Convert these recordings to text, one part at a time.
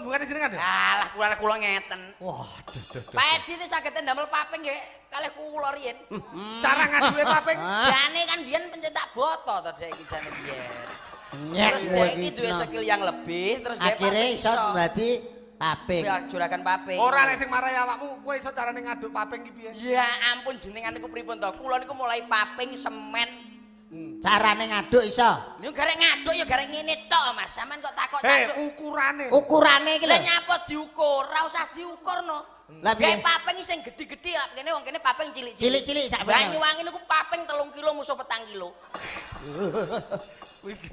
hubungannya jenengan ya? Alah kula ngeten. Wah, Pak Edi ini saged ndamel paping nggih kalih kula riyen. Cara ngaduwe paping. Jane kan biyen pencetak boto to dhek iki jane biyen. Terus Nyek dhek iki duwe skill yang lebih terus dhek akhirnya iso dadi paping. Ya juragan paping. Ora nek sing marahi awakmu, kowe iso carane ngaduk paping iki piye? Ya ampun jenengan niku pripun to? Kula niku mulai paping semen. Carane ngaduk iso. Lho garek ngaduk ya garek ngene tok Mas. Sampeyan kok takok Hei, caduk. ukurane. Ukurane iki Lah lho. nyapa diukur, ora usah diukur no. Lah Gawe piye? paping sing gedhi-gedhi lah kene wong kene paping cilik-cilik. Cilik-cilik sak bener. Banyuwangi niku paping 3 kilo musuh 4 kilo.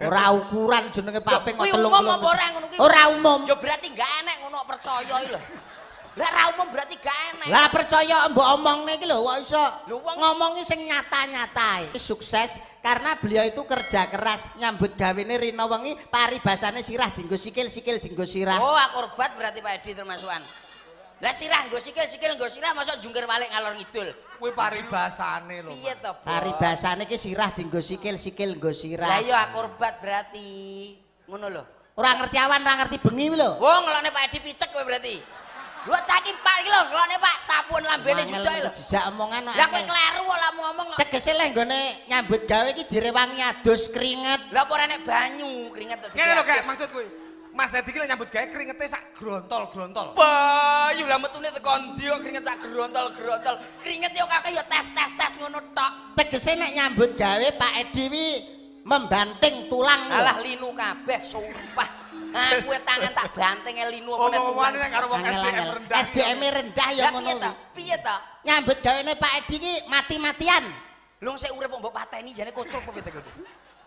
Ora ukuran jenenge paping kok Kuwi 3 umum kilo. apa ora ngono kuwi? Ora umum. Ya berarti gak enek ngono percaya iki lho. Lah ra umum berarti gak enek. Lah percaya mbok omongne iki lho kok iso Lho, wong- ngomongi sing nyata-nyata. Sukses karena beliau itu kerja keras nyambut gawene rina wengi paribasane sirah dinggo sikil dinggo sirah. Oh, akurbat berarti Pak Edi termasukan. Lah sirah nggo sikil nggo sirah mosok jungkir balik ngalor ngidul. Kuwi paribasane lho. Piye to, Bos? Paribasane iki sirah dinggo sikil nggo Lah sirah. iya akurbat berarti. Ngono lho. Ora ngerti awan, ora ngerti bengi lho. Wong ngelone Pak Edi picek kowe berarti. Lho caki Pak iki lho, ngelone Pak tapun lambene juda lho. Jejak omongan kok. Lah kowe kleru lah ngomong kok. Tegese leh nggone nyambut gawe iki direwangi adus keringet. Lah apa ora nek banyu keringet to. Ngene lho, Kak, maksud kuwi. Mas Edi iki lek nyambut gawe keringete sak grontol-grontol. Bayu lah metune teko ndi kok keringet sak grontol-grontol. Keringet yo kakek yo tes ngono tok. Tegese nek nyambut gawe Pak Edi wi membanting tulang lho. Alah linu kabeh sumpah. Aku tangan tak banting linu apa nek Omongane nek karo wong Angel, SDM angel. rendah. SDM rendah ya Lah ngono. piye ta? Piye ta? Nyambut gawene Pak Edi iki mati-matian. Lung sik urip kok mbok pateni jane kocok apa piye kowe.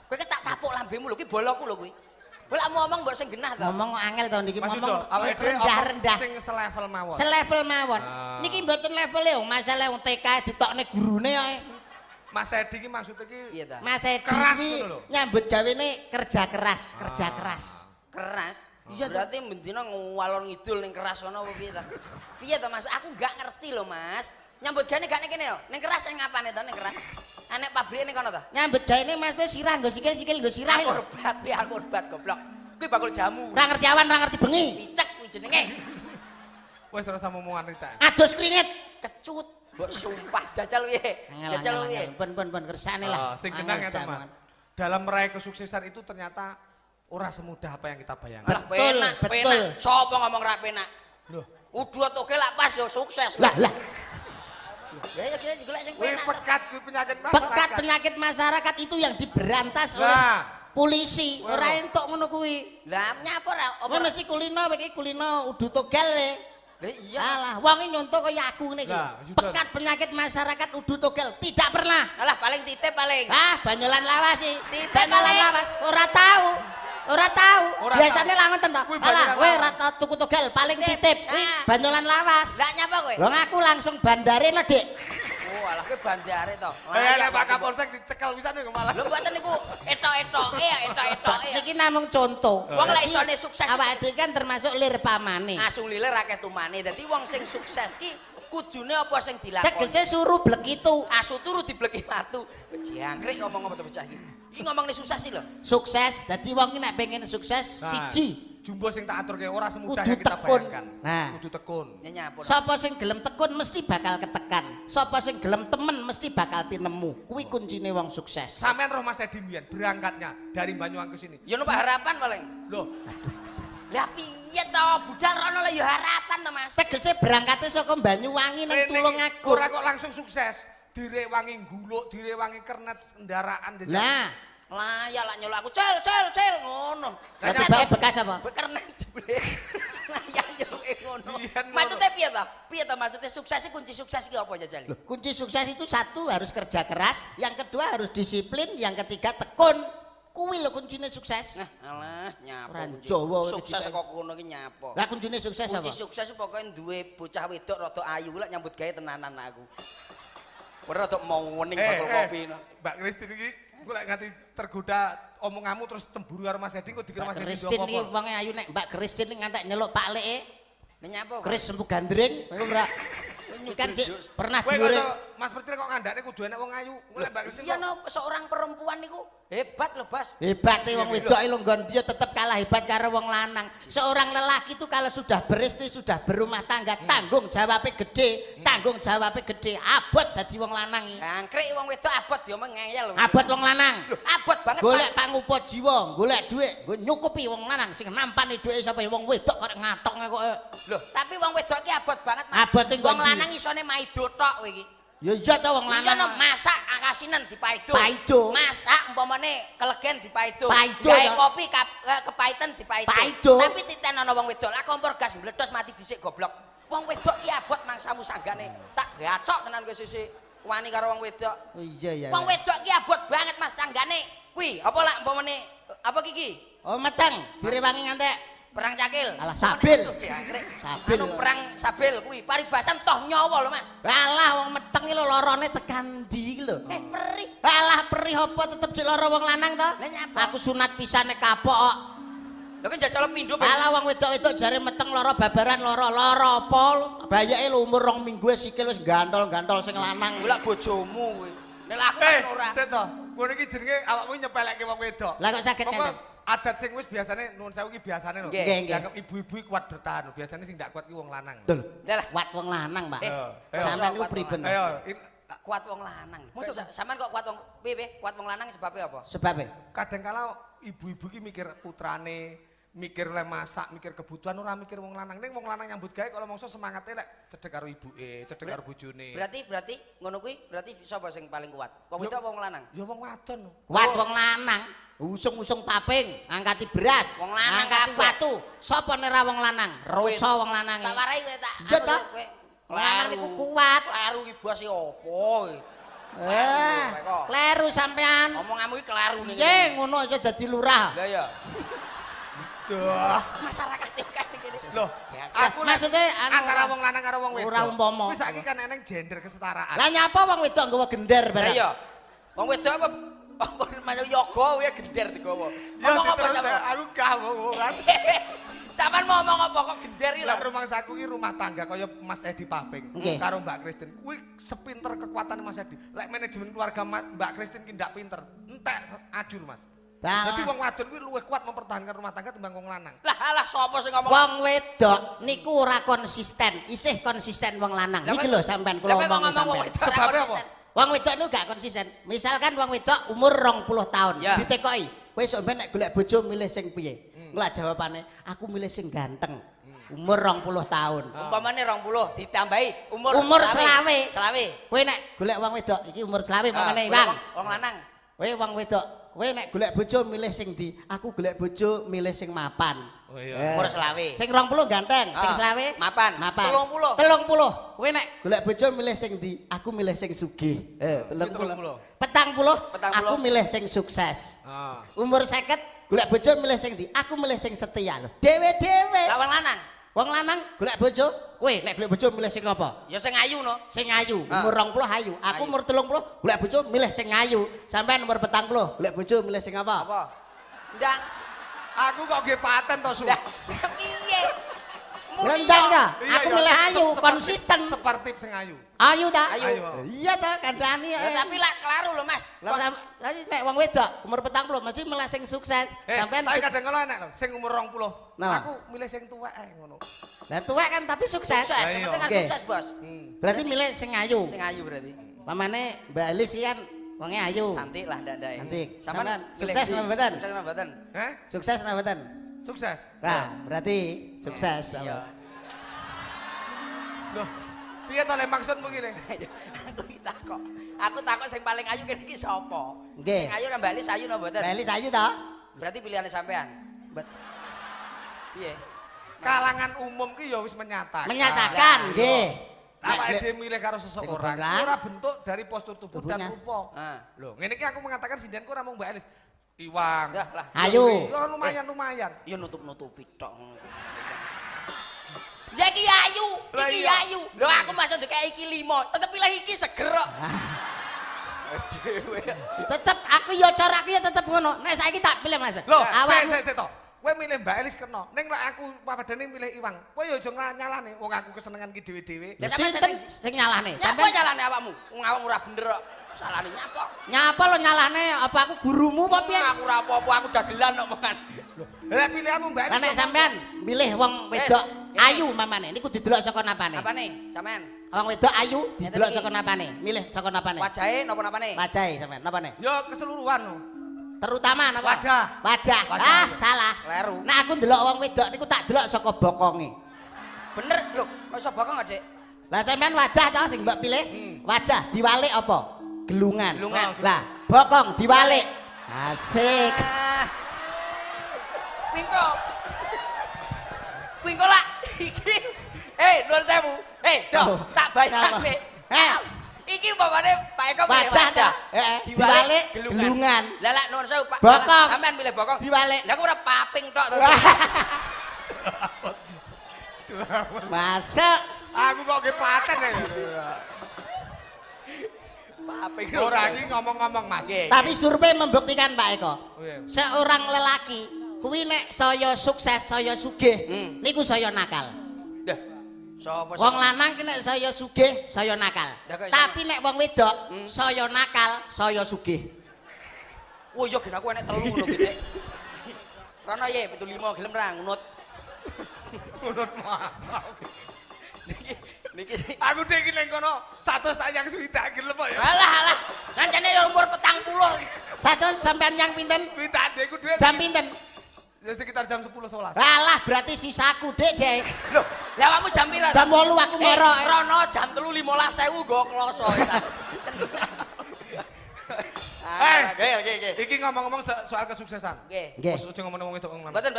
Kowe tak tapuk lambemu lho ki bolokku lho kuwi. Kowe lak ngomong mbok sing genah to. Ngomong kok angel to niki Mas ngomong Yudo, awake dhewe rendah-rendah. sing selevel mawon. Selevel mawon. Niki mboten levele wong masalah wong TK ditokne gurune ae. Mas Edi iki maksud iki Piye ta? Mas Edi Keras iki ngono lho. nyambut gawene kerja keras. Keras. Iya, Berarti mendina ngalor ngidul ning keras ngono apa piye ta? Piye ta Mas? Aku gak ngerti lho Mas. Nyambut gane gak ning kene yo. Ning keras sing ngapane to ning keras? Anek pabrike ning kono ta? Nyambut gawene Mas wis sirah nggo sikil nggo sirah lho. Akurbat goblok. Kuwi bakul jamu. Ora ngerti awan, ora ngerti bengi. Picek kuwi jenenge. wis ora sama omongan Rita. Adus keringet. Kecut. Mbok sumpah jajal piye? Jajal piye? Pun kersane lah. Sing genah ngeten, Mas. Dalam meraih kesuksesan itu ternyata ora semudah apa yang kita bayangkan. Lah penak, betul. penak. Sopo ngomong ra penak? Loh, Udut oke lak pas yo sukses. Lah. Ya ya kira golek sing kuwi penak. pekat kuwi penyakit masyarakat. Pekat penyakit masyarakat itu yang diberantas oleh Lah, polisi. Wah. Ora entuk ngono kuwi. Lah nyapa ora? Kowe mesti kulino iki kulino udu togal le. Lah iya. Alah, wong iki nyontok kaya aku ngene iki. Lah, Yudan. Pekat penyakit masyarakat udu togal tidak pernah. Alah paling titip paling. Ah, banyolan lawas sih. Titip Banyolan paling. lawas ora tahu. Ora tahu. Ora Biasane tahu. lah ngoten to. Kuwi Alah, banyolan kowe lawas. ora tau tuku togal, paling Titip. titip. Kuwi Ah. banyolan lawas. Lah nyapa kowe? Wong aku langsung bandare lho, Dik. Oh alah kowe bandare to. kayaknya Pak Kapolsek dicekel pisan niku malah. Lho mboten niku etok-etoke ya etok-etoke. Niki namung contoh. Wong lek isone sukses Awak dhewe kan termasuk lir pamane. asu lilir akeh tumane. Dadi wong sing sukses ki kudune apa sing dilakoni. Tegese suruh blek itu. Asu turu dibleki watu. Jangkrik ngomong apa to bocah iki. Iki ngomong nih sukses sih lho. Sukses, dadi wong ki nek pengen sukses Nah, siji. Jumbo sing tak aturke ora semudah Kudu yang kita tekun. bayangkan. Nah. Kudu tekun. Ya nyapa. Sapa sing gelem tekun mesti bakal ketekan. Sapa sing gelem temen mesti bakal tinemu. Kuwi kuncine wong sukses. Sampean roh Mas Edi mbiyen berangkatnya dari Banyuwangi ke sini. Ya numpak harapan paling. Loh, Lah piye to budal rono lah ya harapan to Mas. Tegese berangkate saka Banyuwangi ning rene Tulungagung. ora kok langsung sukses. Direwangi guluk, direwangi kernet kendaraan di Lah, Lah ya lak nyolok aku cel ngono. lah tibake bekas apa? Bekernet jebule. Lah ya yo ngono. Biyen ngono. Maksudnya piye to? Piye to maksudnya sukses iki kunci sukses iki apa jajal? Kunci sukses itu satu harus kerja keras, yang kedua harus disiplin, yang ketiga tekun. Kuwi lho kuncine sukses. Nah, alah nyapa. Orang kunci. Jawa Sukses iki. kok kono ki nyapa. Lah kuncine sukses apa? Kunci sukses pokoknya duwe bocah wedok rada ayu lek nyambut gawe tenanan aku. Ora rada mau wening bakul kopi no. Mbak Kristin iki gue lek nganti tergoda omonganmu terus cemburu karo Mas Edi kok dikira Mbak Mas Edi Kristin iki apa? wonge ayu nek Mbak Kristin iki ngantek nyeluk Pak Leke. Ini nyapa? Kris sempu gandring, iku ora. Kan sik pernah Kowe dhuwure. kok Mas Percil kok ngandakne kudu enek wong ayu. Mulai Mbak Kristin. Iya no, seorang perempuan niku hebat loh, Bos. Hebate wong wedok lho nggon dia tetep kalah hebat karo wong lanang. Seorang lelaki itu kalau sudah beristri, sudah berumah tangga, tanggung jawabnya gede, tanggung jawabnya gede. Abot dadi wong lanang iki. Angkrik wong wedok abot dia mah ngeyel lho. Abot wong lanang. Abot banget. Golek pangupa jiwa, golek dhuwit, nggo nyukupi wong lanang sing nampani dhuwit sapa wong wedok kok ngatokne kok. Loh, tapi wong wedok ki abot banget, Mas. Abot ing wong kondi. lanang isone maido tok kowe iki. Ya iya ta wong Iya no, lanang. masak akasinen dipaido. Paido. Masak umpamane kelegen dipaido. Paido, Gawe ya. kopi kepaiten dipaido. Paido. Tapi titen ana wong wedok, lah kompor gas meledos mati dhisik goblok. Wong wedok ki abot mangsamu sanggane. Tak gacok tenan kowe sisik wani karo wong wedok. Oh iya ya. Wong wedok ki abot banget Mas sanggane. Kuwi apa lak umpamane apa kiki? Oh meteng, direwangi ngantek. Perang cakil. Alah, sabil. Sabil. Anu perang sabil kuwi paribasan toh nyawa lho Mas. Alah wong meteng iki lho lorone tekan ndi iki lho. Perih. Alah perih apa tetep jek lara wong lanang to? Lah nyapa? Aku sunat pisane kapok kok. Lho kan jajal pindho. Alah wong wedok-wedok jare meteng lara babaran lara apa? Bayake lho umur 2 minggu sikil wis gantol-gantol sing lanang. Golek bojomu kowe. Nek aku kan ora. Sik to. Ngono iki jenenge awakmu nyepelekke wong wedok. Lah kok saged Pokok ngene. adat sing wis biasane nuwun sewu iki biasane lho. Nggih, nggih. Dianggep ibu-ibu kuat bertahan. Biasane sing ndak kuat ki wong lanang. Dul. Lah Kuat wong lanang, Pak. Ayo. Sampeyan niku Kuat priben? Ayo, kuat wong lanang. Mosok sampean kok kuat wong piye kuat wong lanang sebabnya apa? Sebabe kadang kala ibu-ibu ki mikir putrane, mikir oleh masak, mikir kebutuhan ora mikir wong lanang. Ning wong lanang nyambut gawe kalau mongso semangate lek cedhek karo ibuke, cedhek karo bojone. Berarti ngono kuwi berarti sapa sing paling kuat? Wong wedok apa wong lanang? Ya wong wadon. kuat wong lanang. Usung-usung paping, angkati beras, Wong lanang angkati kabeh. watu. Sapa nera wong lanang? Roso wong lanang. Tak warai kowe tak. Iya toh? Kowe. Wong lanang niku kuat. Kleru iki bos iki opo? Kleru sampean. Omonganmu iki kleru ning. Nggih, ngono aja dadi lurah. Lah ya. Duh. Masyarakat iki kan ngene. Loh, aku Maksudnya anu antara wong lanang karo wong wedok. ora umpama. Wis saiki kan eneng gender kesetaraan. Lah nyapa wong wedok nggawa gender Lah barang? iya. Wong wedok apa? Wong manuk yoga kuwi gender digawa. Ya Ngomong apa diterus, sampean? aku gawong kan. Sampean mau ngomong apa kok gender iki Lah lho? rumah saku ki rumah tangga kaya Mas Edi Paping Nggih. karo Mbak Kristin. Kuwi sepinter kekuatan Mas Edi. Lek manajemen keluarga Mbak Kristin ki ndak pinter, entek ajur Mas. Jadi wong wadon kuwi luwih kuat mempertahankan rumah tangga timbang wong lanang. Lah alah sapa sing ngomong? Wong wedok niku ora konsisten, isih konsisten wong lanang. Iki lho sampean kula omong sampean. Sebabnya apa? Wong wedok niku gak konsisten. Misalkan wong wedok umur 20 tahun, Ya. ditekoki, kowe sampean nek golek bojo milih sing piye? Lah jawabane, aku milih sing ganteng. Umur 20 tahun. Umpamane 20 ditambahi umur selawe. Selawe. Kowe nek golek wong wedok iki umur selawe mangane, golek Bang. Wong lanang. Kowe wong wedok, kowe nek golek bojo milih sing ndi? Aku golek bojo milih sing mapan. Oh iya. Umur selawe. Sing 20 ganteng, sing Ah, selawe mapan. Mapan. 30. 30. Kowe nek golek bojo milih sing ndi? Aku milih sing sugih. 30. 40. Aku milih sing sukses. Ah. Umur 50 golek bojo milih sing ndi? Aku milih sing setia lho. Dewe-dewe. Lah wong lanang. Wong lanang golek bojo, kowe nek golek bojo milih sing apa? Ya sing ayu no. Sing ayu, Ah. umur 20 ayu. Aku Ayu. umur 30 golek bojo milih sing ayu. Sampean umur 40 golek bojo milih sing apa? Apa? Ndang. Aku kok nggih paten to, Su. Lah piye? Rendang ta? Iya, Aku iya. milih ayu, Seperti- konsisten. Seperti sing ayu. Ayu ta? Ayu. Iya ta, kandhani. Ya tapi lak kleru lho Mas. Tadi nek wong wedok umur 40 mesti milih sing sukses. Sampean tapi kadang kala enek lho, sing umur 20. Nah. Aku milih sing tuwek ae ngono. lah tuwek kan tapi sukses. Sukses, Lah yang iya. penting kan Oke. sukses, Bos. Berarti milih sing ayu. Sing ayu berarti. Pamane Mbak Elis iki kan wonge ayu. Cantik lah ndak-ndak. Cantik. Sampean Sampean pilih sukses ndi? napa mboten? Sukses napa mboten? Heh? Sukses napa mboten? Sukses. Nah, berarti sukses. Iya. Loh, piye to le maksudmu ki le? Aku takok sing paling ayu kene iki sapa? Nggih. Sing ayu kan Mbak Elis ayu napa mboten? Mbak Elis ayu ta? Berarti pilihannya sampean. Bet- Piye? Kalangan umum ki ya wis menyatakan. Menyatakan nggih. Awake dhewe milih karo seseorang Sing ora bentuk dari postur tubuh dan Tubuhnya. rupa. Ah. Loh, ngene iki aku mengatakan sindianku ora mung Mbak Elis. Iwang. Dah lah. Ayu. Ya lumayan. Ya nutup-nutupi tok ngono. Ya iki ayu, Lah iki iya. ayu. Lho aku masuk dikek iki 5, tetep pilih iki seger kok. Dhewe. Tetep aku ya cara aku ya tetep ngono. Nek saiki tak pilih Mas. Loh, Awak sik to. kowe milih Mbak Elis kena. Ning lek aku padane milih Iwang. Kowe ya aja nyalane wong aku kesenengan ki dhewe-dhewe. Lah sinten sing nyalane? Sampeyan nyalane awakmu. Wong awakmu ora bener kok. Salahne nyapa? Nyapa lo nyalane? Apa aku gurumu apa piye? Aku ora apa-apa, aku dagelan kok mangan. Lah pilihanmu Mbak Elis. Lah nek sampean milih wong wedok ayu mamane niku didelok saka napane? Apane? Sampean? Wong wedok ayu didelok saka napane? Milih saka napane? Wajahe napa napane? Wajahe sampean, napane? Ya keseluruhan. Terutama napa? Wajah. Wajah. Ah, salah. Kleru. Nah aku ndelok wong wedok niku tak delok saka bokonge. Bener lho, kok iso bokong Dik? Lah sampean wajah to sing mbok pilih? Wajah diwalik apa? Gelungan. Gelungan. Lah, bokong diwalik. Asik. Pingko. Pingko lah. Iki. Nuwun sewu. Dok, tak bayarne. Iki umpamane Pak Eko milih Wajah. Diwalik gelungan. Lah lek nuwun sewu Pak. Bokong. Sampean milih bokong. Diwalik. Lah aku ora paping tok to. Masuk. Aku kok nggih paten ya. Paping. Ora iki ngomong-ngomong Mas. Tapi survei membuktikan Pak Eko. Iya. Seorang lelaki kuwi nek saya sukses, saya sugih, niku saya nakal. Dah. Sopo Wong lanang ki nek saya sugih, saya nakal. Tapi nek wong wedok, saya nakal, saya sugih. Oh iya gen aku enek 3 ngono Dik. Rono ye 75 gelem ra ngunut. Menurut Niki. aku dek iki ning kono 100 tak yang swidak gelem kok ya. Alah. Ngancane ya umur 40. Satu sampean yang pinten? Swidak dekku dhuwit. Jam pinten? Ya sekitar jam 10.11. Alah, berarti sisaku, Dek, Dek. Lho, lah awakmu jam pira? Jam 8 aku moro. Rono jam 3.15.000 nggo kloso. Oke. Iki ngomong-ngomong soal kesuksesan. Nggih. Nggih. Aja ngomong-ngomong itu ngomong. Mboten.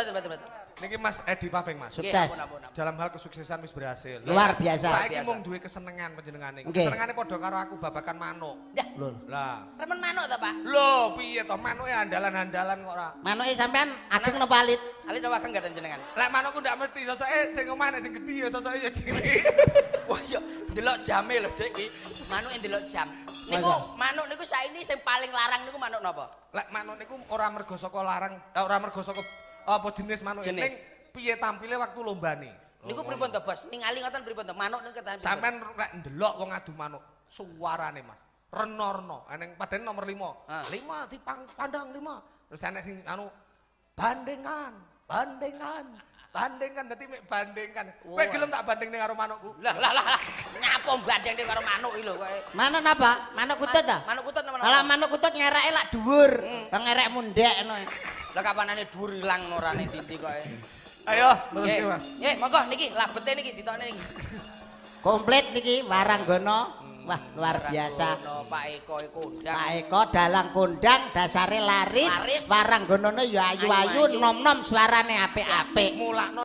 Niki Mas Edi Paving Mas. Sukses. Ampun. Dalam hal kesuksesan wis berhasil. Luar biasa. Saiki mung duwe kesenengan panjenengane. Nggih. Kesenengane padha karo aku babakan manuk. Ya, Lho. Lah, remen manuk ta, Pak? lho piye to manuke andalan-andalan kok ora. Manuke sampean ageng napa alit? Ali ta wagang gadan jenengan. Lek manukku ndak mesti sosoke sing omah nek sing gedhi ya sosoke ya cilik. Wah iya, ndelok jame lho, Dik iki. Manuke ndelok jam. Niku manuk niku saiki sing paling larang niku manuk napa? Lek manuk niku ora mergo saka larang, ora mergo saka apa jenis manuk ning piye tampile waktu lombane. Niku pripun to, Bos? Ningali ngoten pripun to? Manuk niku ketan. Sampeyan lek ndelok wong adu manuk, suarane Mas. Renorno, eneng padahal nomor 5. 5 dipandang 5. Terus enek sing anu bandingan. Dadi mek bandingkan. Kowe gelem tak bandingne karo manukku? Lah. Nyapa bandingne karo manuk iki lho kowe. Manuk napa? Manuk kutut ta? Manuk kutut napa? Kalau manuk kutut ngereke lak dhuwur, ngerek mundhek ngono. Lah kapanane dhuwur ilang orane tinti kowe. Ayo, terus Mas. Nggih, monggo niki labete niki ditokne niki. Komplit niki Waranggono. Wah, luar biasa. Pak Eko kondang. Pak Eko dalang kondang, dasare laris. Waranggonone ya ayu-ayu, nom-nom suarane apik-apik. Mulakno